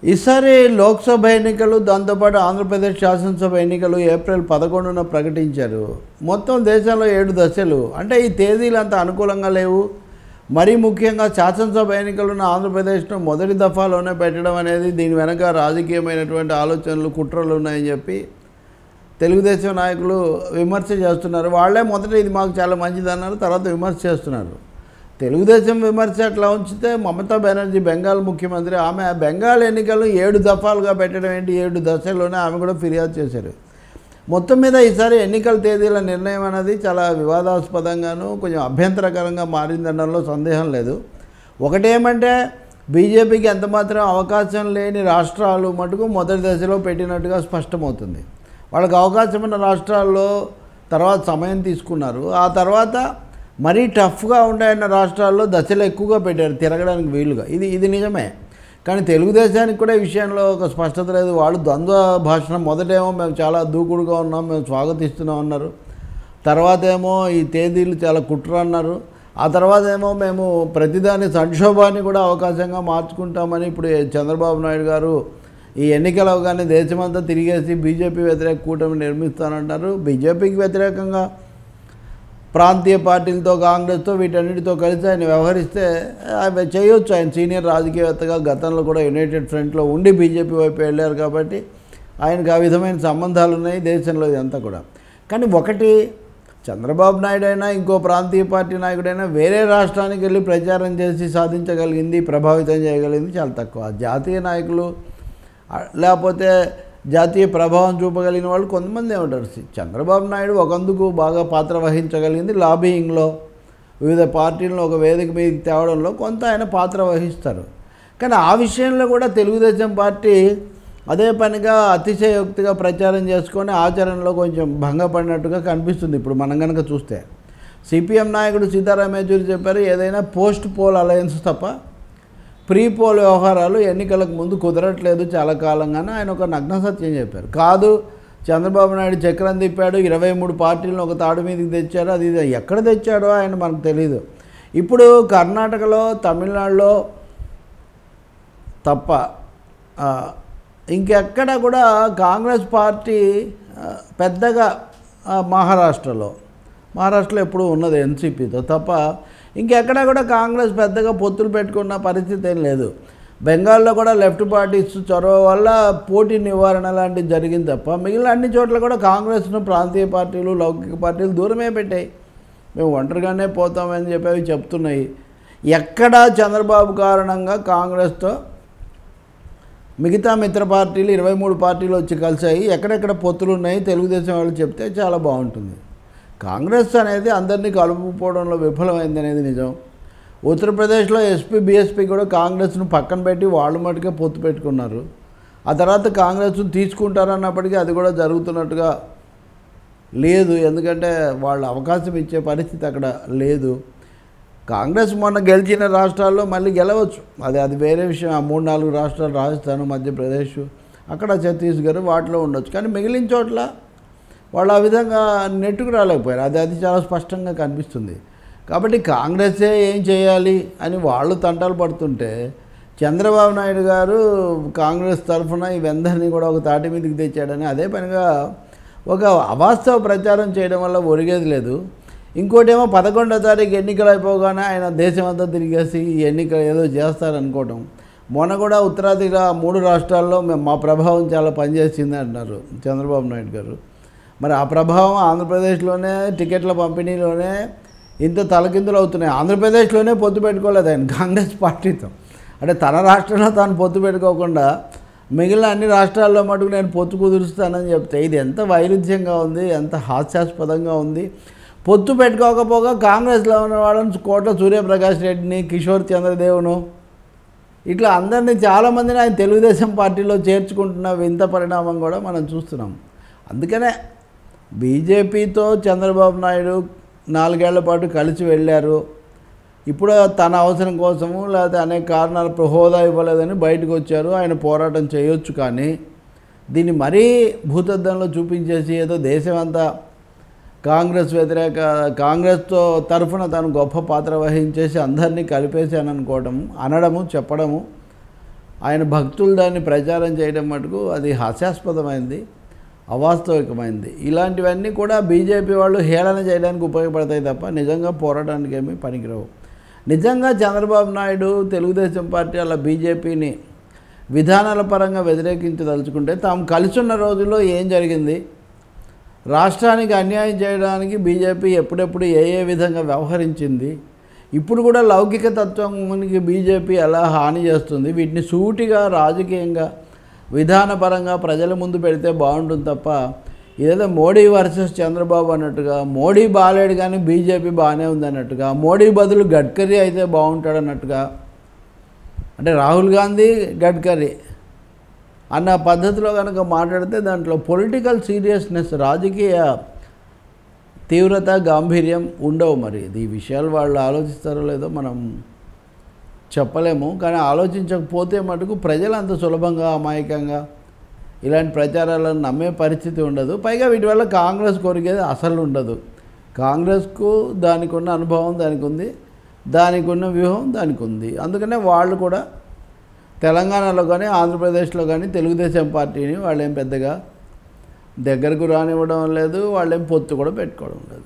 ఈసారి లోక్సభ ఎన్నికలు దాంతోపాటు ఆంధ్రప్రదేశ్ శాసనసభ ఎన్నికలు ఏప్రిల్ 11న ప్రకటించారు. మొత్తం దేశంలో 7 దశలు. అంటే ఈ తేదీలు అంత అనుకూలంగా లేవు. మరీ ముఖ్యంగా శాసనసభ ఎన్నికలను ఆంధ్రప్రదేశ్ను మొదటి దఫాలోనే పెట్టడం అనేది దీని వెనక రాజకీయమైనటువంటి ఆలోచనలు, కుట్రలు ఉన్నాయని చెప్పి తెలుగుదేశం నాయకులు విమర్శ చేస్తున్నారు. వాళ్ళే మొదట ఇది మాకు చాలా మంచిదన్నారు, తర్వాత విమర్శ చేస్తున్నారు. తెలుగుదేశం విమర్శ అట్లా ఉంచితే మమతా బెనర్జీ బెంగాల్ ముఖ్యమంత్రి, ఆమె బెంగాల్ ఎన్నికలు 7 దఫాలుగా పెట్టడం ఏంటి, 7 దశల్లోనే ఆమె కూడా ఫిర్యాదు చేశారు. మొత్తం మీద ఈసారి ఎన్నికల తేదీల నిర్ణయం అనేది చాలా వివాదాస్పదంగాను కొంచెం అభ్యంతరకరంగా మారిందనడంలో సందేహం లేదు. ఒకటేమంటే బీజేపీకి ఎంతమాత్రం అవకాశం లేని రాష్ట్రాలు మటుకు మొదటి దశలో పెట్టినట్టుగా స్పష్టమవుతుంది. వాళ్ళకి అవకాశం ఉన్న రాష్ట్రాల్లో తర్వాత సమయం తీసుకున్నారు. ఆ తర్వాత మరీ టఫ్గా ఉంటాయన్న రాష్ట్రాల్లో దశలు ఎక్కువగా పెట్టారు తిరగడానికి వీలుగా. ఇది నిజమే. కానీ తెలుగుదేశానికి కూడా ఈ విషయంలో ఒక స్పష్టత లేదు. వాళ్ళు ద్వంద్వ భాషణం మొదటేమో మేము చాలా దూకుడుగా ఉన్నాం, మేము స్వాగతిస్తున్నాం అన్నారు. తర్వాత ఏమో ఈ తేదీలు చాలా కుట్ర అన్నారు. ఆ తర్వాత ఏమో మేము ప్రతిదాని సంక్షోభాన్ని కూడా అవకాశంగా మార్చుకుంటామని ఇప్పుడు చంద్రబాబు నాయుడు గారు ఈ ఎన్నికలు అవగానే దేశమంతా తిరిగేసి బీజేపీ వ్యతిరేక కూటమి నిర్మిస్తానంటారు. బీజేపీకి వ్యతిరేకంగా ప్రాంతీయ పార్టీలతో, కాంగ్రెస్తో, వీటన్నిటితో కలిసి ఆయన వ్యవహరిస్తే అవి చేయొచ్చు. ఆయన సీనియర్ రాజకీయవేత్తగా గతంలో కూడా యునైటెడ్ ఫ్రంట్లో ఉండి బీజేపీ వైపు వెళ్ళారు కాబట్టి ఆయనకు ఆ విధమైన సంబంధాలు ఉన్నాయి దేశంలో ఇదంతా కూడా. కానీ ఒకటి, చంద్రబాబు నాయుడు అయినా ఇంకో ప్రాంతీయ పార్టీ నాయకుడైనా వేరే రాష్ట్రానికి వెళ్ళి ప్రచారం చేసి సాధించగలిగింది, ప్రభావితం చేయగలిగింది చాలా తక్కువ. జాతీయ నాయకులు లేకపోతే జాతీయ ప్రభావం చూపగలిగిన వాళ్ళు కొంతమంది ఉంటారు. చంద్రబాబు నాయుడు ఒకందుకు బాగా పాత్ర వహించగలిగింది లాబియింగ్లో, వివిధ పార్టీలను ఒక వేదిక మీదకి తేవడంలో కొంత ఆయన పాత్ర వహిస్తారు. కానీ ఆ విషయంలో కూడా తెలుగుదేశం పార్టీ అదే పనిగా అతిశయోక్తిగా ప్రచారం చేసుకొని ఆచరణలో కొంచెం భంగపడినట్టుగా కనిపిస్తుంది. ఇప్పుడు మనం కనుక చూస్తే సిపిఎం నాయకుడు సీతారాం యేచూరి చెప్పారు, ఏదైనా పోస్ట్ పోల్ అలయన్స్ తప్ప ప్రీ పోల్ వ్యవహారాలు ఎన్నికలకు ముందు కుదరట్లేదు చాలా కాలంగానే ఆయన ఒక నగ్న సత్యం చెప్పారు. కాదు, చంద్రబాబు నాయుడు చక్రం తిప్పాడు, 23 పార్టీలను ఒక తాడు మీదకి తెచ్చాడు. అది ఎక్కడ తెచ్చాడో ఆయన మనకు తెలీదు. ఇప్పుడు కర్ణాటకలో, తమిళనాడులో తప్ప ఇంకెక్కడ కూడా కాంగ్రెస్ పార్టీ పెద్దగా, మహారాష్ట్రలో ఎప్పుడు ఉన్నది ఎన్సీపీతో తప్ప ఇంకెక్కడా కూడా కాంగ్రెస్ పెద్దగా పొత్తులు పెట్టుకున్న పరిస్థితి ఏం లేదు. బెంగాల్లో కూడా లెఫ్ట్ పార్టీస్ చొరవ వల్ల పోటీ నివారణ లాంటివి జరిగింది తప్ప మిగిలిన అన్ని చోట్ల కూడా కాంగ్రెస్ను ప్రాంతీయ పార్టీలు, లౌకిక పార్టీలు దూరమే పెట్టాయి. మేము ఒంటరిగానే పోతామని చెప్పి అవి చెప్తున్నాయి. ఎక్కడా చంద్రబాబు కారణంగా కాంగ్రెస్తో మిగతా మిత్ర పార్టీలు 23 పార్టీలు వచ్చి కలిసాయి. ఎక్కడెక్కడ పొత్తులు ఉన్నాయి తెలుగుదేశం వాళ్ళు చెప్తే చాలా బాగుంటుంది. కాంగ్రెస్ అనేది అందరినీ కలుపుకోవడంలో విఫలమైంది అనేది నిజం. ఉత్తరప్రదేశ్లో ఎస్పీ, బీఎస్పీ కూడా కాంగ్రెస్ను పక్కన పెట్టి వాళ్ళు మటుకే పొత్తు పెట్టుకున్నారు. ఆ తర్వాత కాంగ్రెస్ను తీసుకుంటారన్నప్పటికీ అది కూడా జరుగుతున్నట్టుగా లేదు. ఎందుకంటే వాళ్ళు అవకాశం ఇచ్చే పరిస్థితి అక్కడ లేదు. కాంగ్రెస్ మొన్న గెలిచిన రాష్ట్రాల్లో మళ్ళీ గెలవచ్చు, అది వేరే విషయం. ఆ 3-4 రాష్ట్రాలు, రాజస్థాన్, మధ్యప్రదేశ్, అక్కడ ఛత్తీస్గఢ్, వాటిలో ఉండొచ్చు. కానీ మిగిలిన చోట్ల వాళ్ళు ఆ విధంగా నెట్టుకు రాలేకపోయారు. అది చాలా స్పష్టంగా కనిపిస్తుంది. కాబట్టి కాంగ్రెసే ఏం చేయాలి అని వాళ్ళు తంటాలు పడుతుంటే చంద్రబాబు నాయుడు గారు కాంగ్రెస్ తరఫున ఇవందరినీ కూడా ఒక తాటి మీదకి తెచ్చాడని అదే పనిగా ఒక అవాస్తవ ప్రచారం చేయడం వల్ల ఒరిగేది లేదు. ఇంకోటేమో 11వ తారీఖు ఎన్నికలు అయిపోగానే ఆయన దేశమంతా తిరిగేసి ఈ ఎన్నికలు ఏదో చేస్తారనుకోవటం. మొన్న కూడా ఉత్తరాదిగా 3 రాష్ట్రాల్లో మా ప్రభావం చాలా పనిచేసింది అంటున్నారు చంద్రబాబు నాయుడు గారు. మరి ఆ ప్రభావం ఆంధ్రప్రదేశ్లోనే టికెట్ల పంపిణీలోనే ఇంత తలకిందులు అవుతున్నాయి. ఆంధ్రప్రదేశ్లోనే పొత్తు పెట్టుకోలేదు ఆయన కాంగ్రెస్ పార్టీతో. అంటే తన రాష్ట్రంలో తాను పొత్తు పెట్టుకోకుండా మిగిలిన అన్ని రాష్ట్రాల్లో మటుకు నేను పొత్తు కుదురుస్తానని చెప్తే ఇది ఎంత వైరుధ్యంగా ఉంది, ఎంత హాస్యాస్పదంగా ఉంది. పొత్తు పెట్టుకోకపోగా కాంగ్రెస్లో ఉన్న వాళ్ళని కోట్ల సూర్యప్రకాష్ రెడ్డిని, కిషోర్ చంద్రదేవ్ను, ఇట్లా అందరినీ చాలామందిని ఆయన తెలుగుదేశం పార్టీలో చేర్చుకుంటున్న వింత పరిణామం కూడా మనం చూస్తున్నాం. అందుకనే బీజేపీతో చంద్రబాబు నాయుడు 4 ఏళ్ల పాటు కలిసి వెళ్ళారు. ఇప్పుడు తన అవసరం కోసము లేకపోతే అనేక కారణాలు హోదా ఇవ్వలేదని బయటకు వచ్చారు. ఆయన పోరాటం చేయొచ్చు. కానీ దీన్ని మరీ భూతద్దంలో చూపించేసి ఏదో దేశమంతా కాంగ్రెస్ వ్యతిరేక, కాంగ్రెస్తో తరఫున తను గొప్ప పాత్ర వహించేసి అందరినీ కలిపేసి అని అనుకోవడము, అనడము, చెప్పడము ఆయన భక్తులు దాన్ని ప్రచారం చేయడం మటుకు అది హాస్యాస్పదమైంది, అవాస్తవికమైంది. ఇలాంటివన్నీ కూడా బీజేపీ వాళ్ళు హేళన చేయడానికి ఉపయోగపడతాయి తప్ప నిజంగా పోరాటానికి ఏమీ పనికిరావు. నిజంగా చంద్రబాబు నాయుడు తెలుగుదేశం పార్టీ అలా బీజేపీని విధానాల పరంగా వ్యతిరేకించదలుచుకుంటే తాము కలిసి ఉన్న రోజుల్లో ఏం జరిగింది, రాష్ట్రానికి అన్యాయం చేయడానికి బీజేపీ ఎప్పుడెప్పుడు ఏ విధంగా వ్యవహరించింది, ఇప్పుడు కూడా లౌకిక తత్వానికి బీజేపీ ఎలా హాని చేస్తుంది, వీటిని సూటిగా రాజకీయంగా విధానపరంగా ప్రజల ముందు పెడితే బాగుంటుంది తప్ప ఇదేదో మోడీ వర్సెస్ చంద్రబాబు అన్నట్టుగా, మోడీ బాలేడు కానీ బీజేపీ బాగానే ఉంది అన్నట్టుగా, మోడీ బదులు గడ్కరీ అయితే బాగుంటాడు అన్నట్టుగా, అంటే రాహుల్ గాంధీ గడ్కరీ అన్న పద్ధతిలో కనుక మాట్లాడితే దాంట్లో పొలిటికల్ సీరియస్నెస్, రాజకీయ తీవ్రత, గాంభీర్యం ఉండవు. మరి ఈ విషయాలు వాళ్ళు ఆలోచిస్తారో లేదో మనం చెప్పలేము. కానీ ఆలోచించకపోతే మటుకు ప్రజలు అంత సులభంగా అమాయకంగా ఇలాంటి ప్రచారాలను నమ్మే పరిస్థితి ఉండదు. పైగా వీటి వల్ల కాంగ్రెస్ కొరిగేది అసలు ఉండదు. కాంగ్రెస్కు దానికి ఉన్న అనుభవం దానికి ఉంది, దానికి ఉన్న వ్యూహం దానికి ఉంది. అందుకనే వాళ్ళు కూడా తెలంగాణలో కానీ ఆంధ్రప్రదేశ్లో కానీ తెలుగుదేశం పార్టీని వాళ్ళేం పెద్దగా దగ్గరకు రానివ్వడం లేదు, వాళ్ళేం పొత్తు కూడా పెట్టుకోవడం లేదు.